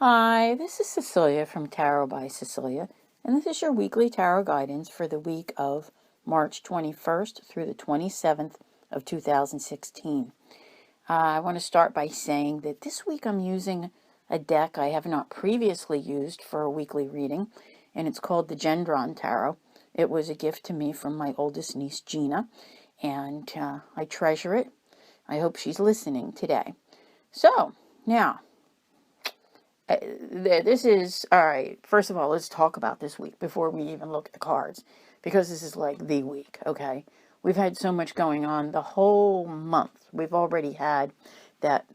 Hi, this is Cecilia from Tarot by Cecilia, and this is your weekly tarot guidance for the week of March 21st through the 27th of 2016. I want to start by saying that this week I'm using a deck I have not previously used for a weekly reading, and it's called the Gendron Tarot. It was a gift to me from my oldest niece, Gina, and I treasure it. I hope she's listening today. So, now, this is, all right, first of all, let's talk about this week before we even look at the cards, because this is like the week, okay? We've had so much going on the whole month. We've already had that,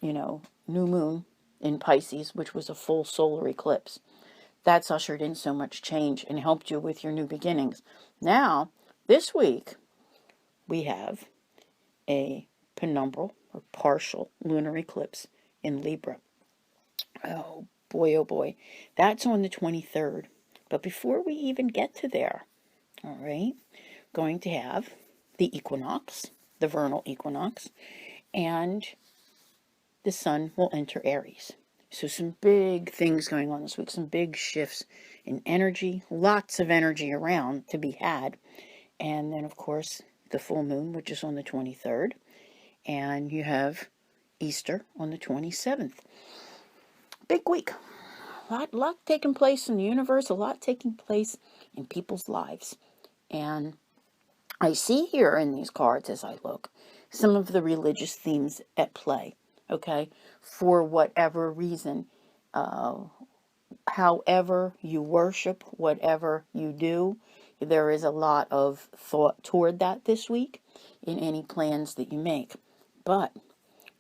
new moon in Pisces, which was a full solar eclipse. That's ushered in so much change and helped you with your new beginnings. Now, this week, we have a penumbral or partial lunar eclipse in Libra. Oh boy, that's on the 23rd. But before we even get to there, all right, going to have the equinox, the vernal equinox, and the sun will enter Aries. So some big things going on this week, some big shifts in energy, lots of energy around to be had. And then, of course, the full moon, which is on the 23rd, and you have Easter on the 27th. Big week. A lot taking place in the universe, a lot taking place in people's lives. And I see here in these cards as I look, some of the religious themes at play, okay? For whatever reason, however you worship, whatever you do, there is a lot of thought toward that this week in any plans that you make. But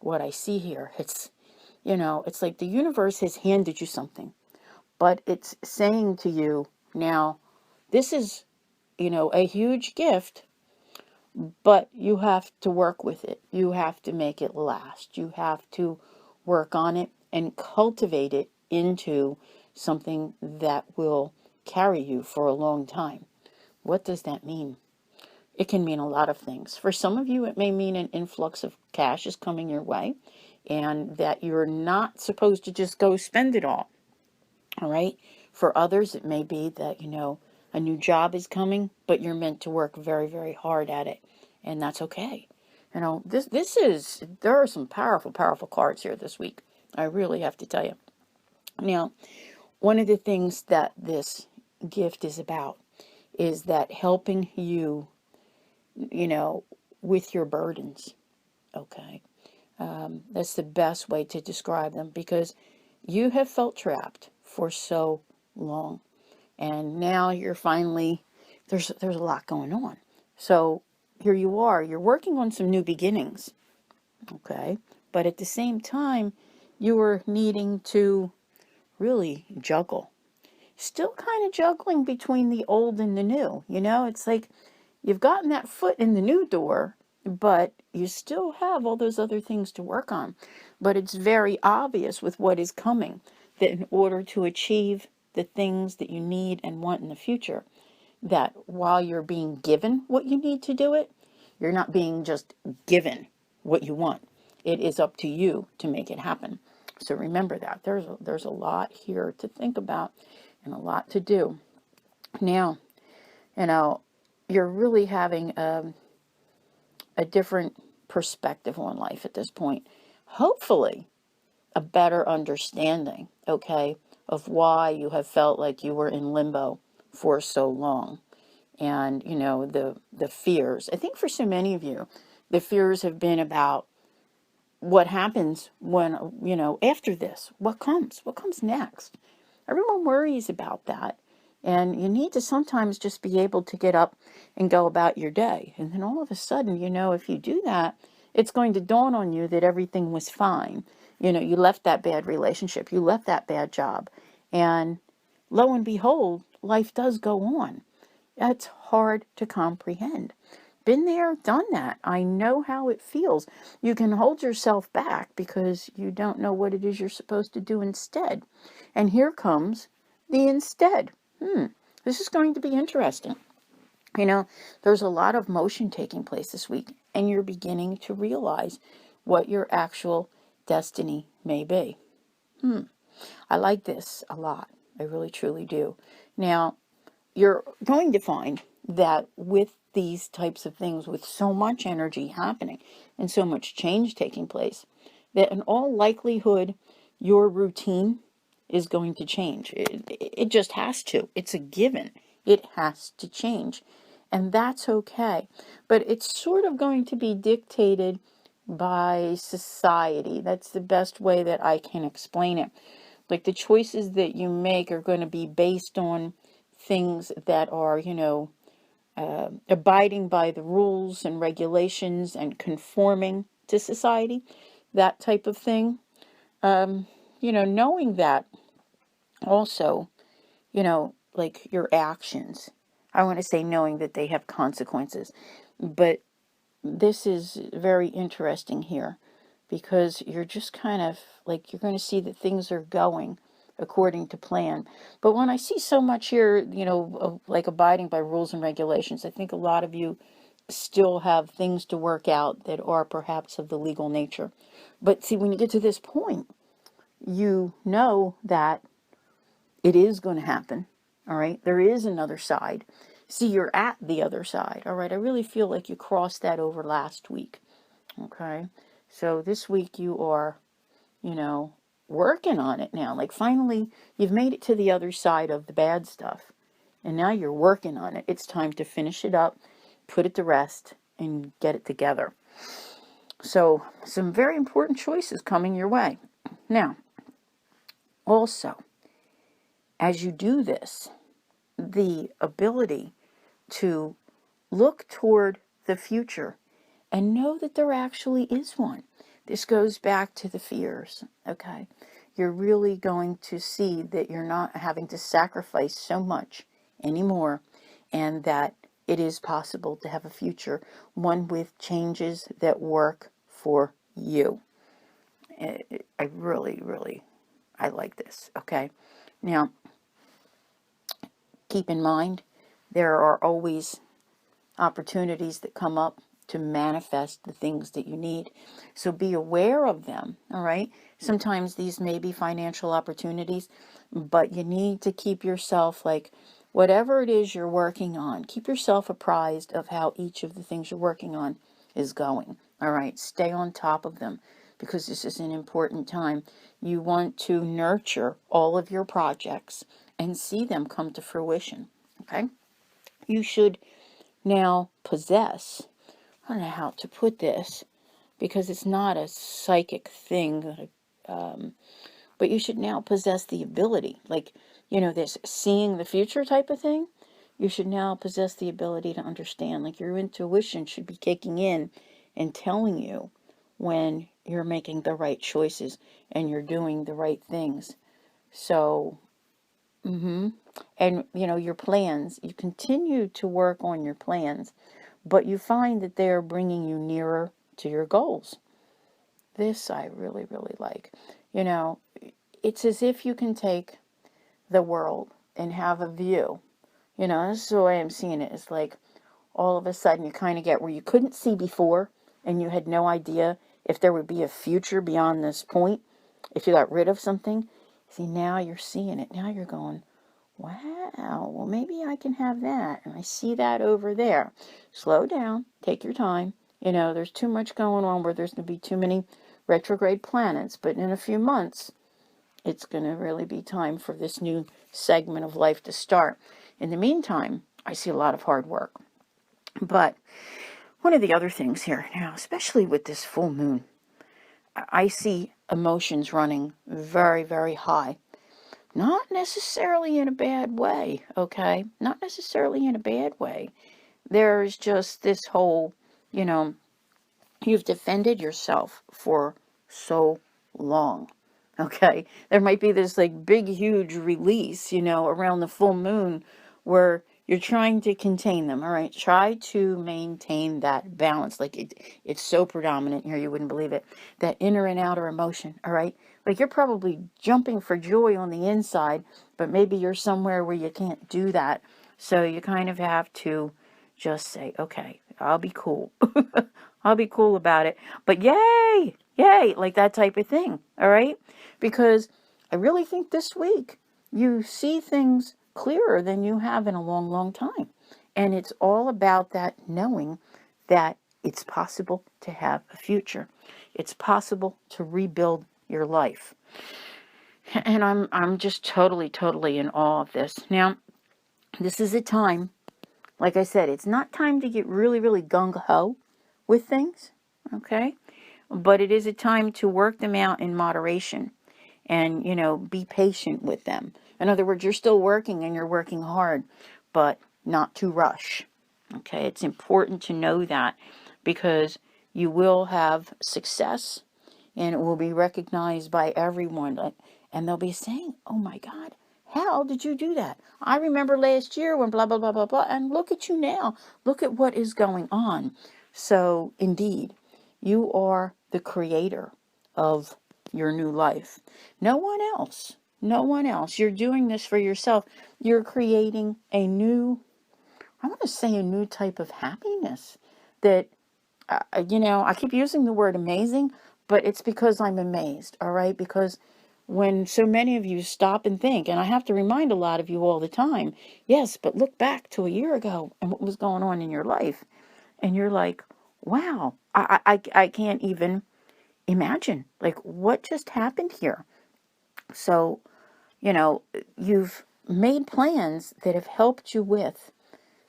what I see here, it's like the universe has handed you something. But it's saying to you, now, this is, a huge gift, but you have to work with it. You have to make it last. You have to work on it and cultivate it into something that will carry you for a long time. What does that mean? It can mean a lot of things. For some of you, it may mean an influx of cash is coming your way and that you're not supposed to just go spend it all. All right. For others, it may be that, a new job is coming, but you're meant to work very, very hard at it. And that's okay. There are some powerful, powerful cards here this week. I really have to tell you. Now, one of the things that this gift is about is that helping you, with your burdens. Okay. That's the best way to describe them because you have felt trapped for so long. And now you're finally, there's a lot going on. So here you are, you're working on some new beginnings. Okay. But at the same time, you are needing to really juggle. Still kind of juggling between the old and the new. It's like you've gotten that foot in the new door, but you still have all those other things to work on. But it's very obvious with what is coming that in order to achieve the things that you need and want in the future, that while you're being given what you need to do it, you're not being just given what you want. It is up to you to make it happen. So remember that. There's a lot here to think about and a lot to do. Now, you're really having a different perspective on life at this point. Hopefully, a better understanding, okay, of why you have felt like you were in limbo for so long. And, the fears. I think for so many of you, the fears have been about what happens when, after this, what comes next. Everyone worries about that. And you need to sometimes just be able to get up and go about your day. And then all of a sudden, if you do that, it's going to dawn on you that everything was fine. You left that bad relationship. You left that bad job. And lo and behold, life does go on. That's hard to comprehend. Been there, done that. I know how it feels. You can hold yourself back because you don't know what it is you're supposed to do instead. And here comes the instead. This is going to be interesting. There's a lot of motion taking place this week, and you're beginning to realize what your actual destiny may be. I like this a lot. I really, truly do. Now, you're going to find that with these types of things, with so much energy happening and so much change taking place, that in all likelihood, your routine is going to change. It just has to. It's a given. It has to change. And that's okay. But it's sort of going to be dictated by society. That's the best way that I can explain it. Like the choices that you make are going to be based on things that are, abiding by the rules and regulations and conforming to society, that type of thing. Knowing that also, like your actions. I want to say knowing that they have consequences. But this is very interesting here because you're just kind of like, you're going to see that things are going according to plan. But when I see so much here, like abiding by rules and regulations, I think a lot of you still have things to work out that are perhaps of the legal nature. But see, when you get to this point, you know that it is going to happen. All right. There is another side. See, you're at the other side. All right. I really feel like you crossed that over last week. Okay. So this week you are, working on it now. Like finally, you've made it to the other side of the bad stuff. And now you're working on it. It's time to finish it up, put it to rest, and get it together. So, some very important choices coming your way. Now, also, as you do this, the ability to look toward the future and know that there actually is one. This goes back to the fears, okay? You're really going to see that you're not having to sacrifice so much anymore, and that it is possible to have a future, one with changes that work for you. I really, really, I like this, okay? Now, keep in mind, there are always opportunities that come up to manifest the things that you need. So be aware of them, all right? Sometimes these may be financial opportunities, but you need to keep yourself, like, whatever it is you're working on, keep yourself apprised of how each of the things you're working on is going, all right? Stay on top of them because this is an important time. You want to nurture all of your projects and see them come to fruition, okay? You should now possess, I don't know how to put this because it's not a psychic thing, but you should now possess the ability, like, this seeing the future type of thing. You should now possess the ability to understand, like your intuition should be kicking in and telling you when you're making the right choices and you're doing the right things. So, and your plans, you continue to work on your plans, but you find that they're bringing you nearer to your goals. This I really, really like. It's as if you can take the world and have a view. This is the way I'm seeing it. It's like all of a sudden you kind of get where you couldn't see before and you had no idea if there would be a future beyond this point, if you got rid of something. See, now you're seeing it. Now you're going, wow, well, maybe I can have that. And I see that over there. Slow down. Take your time. There's too much going on where there's going to be too many retrograde planets. But in a few months, it's going to really be time for this new segment of life to start. In the meantime, I see a lot of hard work. But one of the other things here now, especially with this full moon, I see emotions running very, very high. Not necessarily in a bad way, okay? Not necessarily in a bad way. There's just this whole, you've defended yourself for so long, okay? There might be this like big, huge release, around the full moon where you're trying to contain them, all right? Try to maintain that balance. Like it's so predominant here, you wouldn't believe it. That inner and outer emotion, all right? Like you're probably jumping for joy on the inside, but maybe you're somewhere where you can't do that. So you kind of have to just say, okay, I'll be cool. I'll be cool about it. But yay, like that type of thing, all right? Because I really think this week you see things clearer than you have in a long, long time. And it's all about that knowing that it's possible to have a future. It's possible to rebuild your life. And I'm just totally, totally in awe of this. Now, this is a time, like I said, it's not time to get really, really gung-ho with things, okay? But it is a time to work them out in moderation and, be patient with them. In other words, you're still working and you're working hard, but not to rush, okay? It's important to know that because you will have success and it will be recognized by everyone. And they'll be saying, oh my God, how did you do that? I remember last year when blah, blah, blah, blah, blah. And look at you now. Look at what is going on. So indeed, you are the creator of your new life. No one else. No one else. You're doing this for yourself. You're creating a new, I want to say a new type of happiness that I keep using the word amazing, but it's because I'm amazed, all right? Because when so many of you stop and think, and I have to remind a lot of you all the time, yes, but look back to a year ago and what was going on in your life. And you're like, wow, I can't even imagine, like, what just happened here? So, you've made plans that have helped you with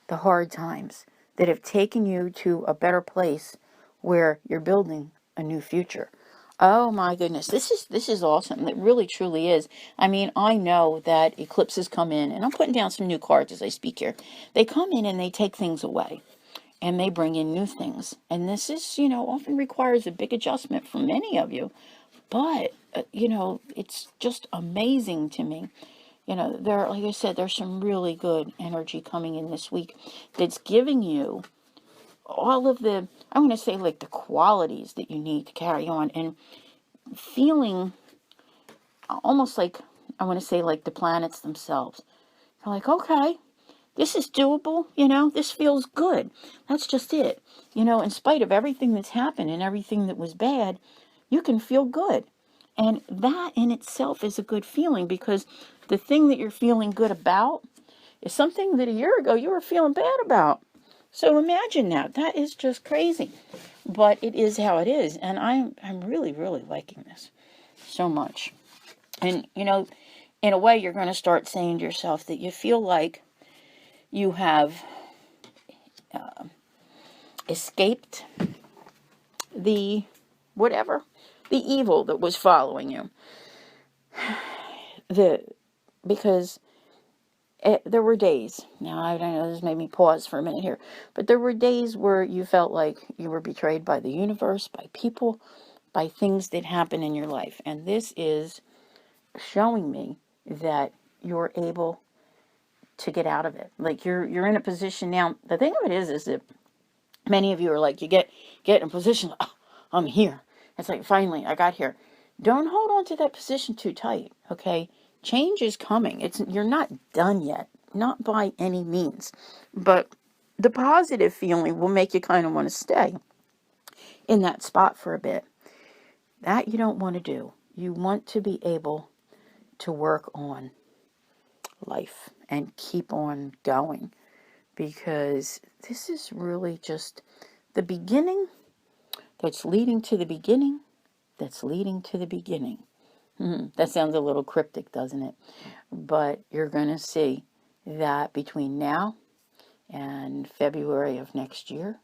the hard times, that have taken you to a better place where you're building a new future. Oh my goodness, this is awesome. It really truly is. I mean, I know that eclipses come in, and I'm putting down some new cards as I speak here. They come in and they take things away, and they bring in new things. And this is, often requires a big adjustment for many of you. But, it's just amazing to me. There, like I said, there's some really good energy coming in this week that's giving you all of the, I'm going to say, like, the qualities that you need to carry on and feeling almost like, I want to say, like the planets themselves. You're like, okay, this is doable, this feels good. That's just it. In spite of everything that's happened and everything that was bad, you can feel good. And that in itself is a good feeling because the thing that you're feeling good about is something that a year ago you were feeling bad about. So imagine that. That is just crazy. But it is how it is. And I'm really, really liking this so much. And, in a way, you're going to start saying to yourself that you feel like you have escaped the evil that was following you. Because there were days, now I know this made me pause for a minute here, but there were days where you felt like you were betrayed by the universe, by people, by things that happen in your life. And this is showing me that you're able to get out of it. Like you're in a position now. The thing of it is that many of you are like, you get in a position, oh, I'm here. It's like, finally, I got here. Don't hold on to that position too tight, okay? Change is coming. You're not done yet, not by any means. But the positive feeling will make you kind of want to stay in that spot for a bit. That you don't want to do. You want to be able to work on life and keep on going, because this is really just the beginning that's leading to the beginning that's leading to the beginning. That sounds a little cryptic, doesn't it? But you're going to see that between now and February of next year,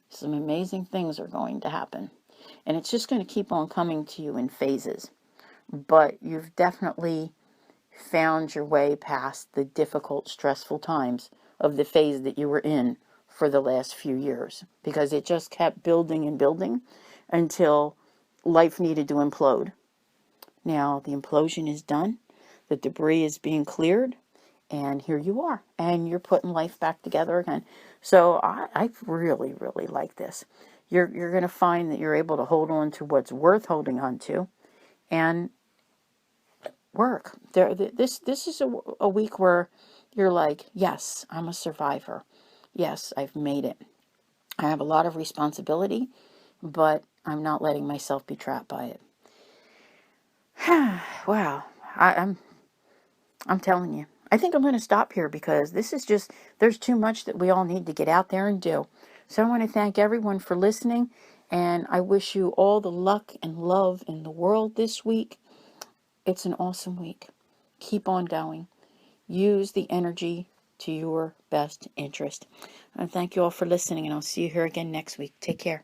some amazing things are going to happen. And it's just going to keep on coming to you in phases. But you've definitely found your way past the difficult, stressful times of the phase that you were in for the last few years, because it just kept building and building until life needed to implode. Now the implosion is done, the debris is being cleared, and here you are, and you're putting life back together again. So I really, really like this. You're going to find that you're able to hold on to what's worth holding on to, and work. This is a week where you're like, yes, I'm a survivor. Yes, I've made it. I have a lot of responsibility, but I'm not letting myself be trapped by it. Wow. I'm telling you. I think I'm going to stop here because this is just, there's too much that we all need to get out there and do. So I want to thank everyone for listening, and I wish you all the luck and love in the world this week. It's an awesome week. Keep on going. Use the energy to your best interest. And thank you all for listening, and I'll see you here again next week. Take care.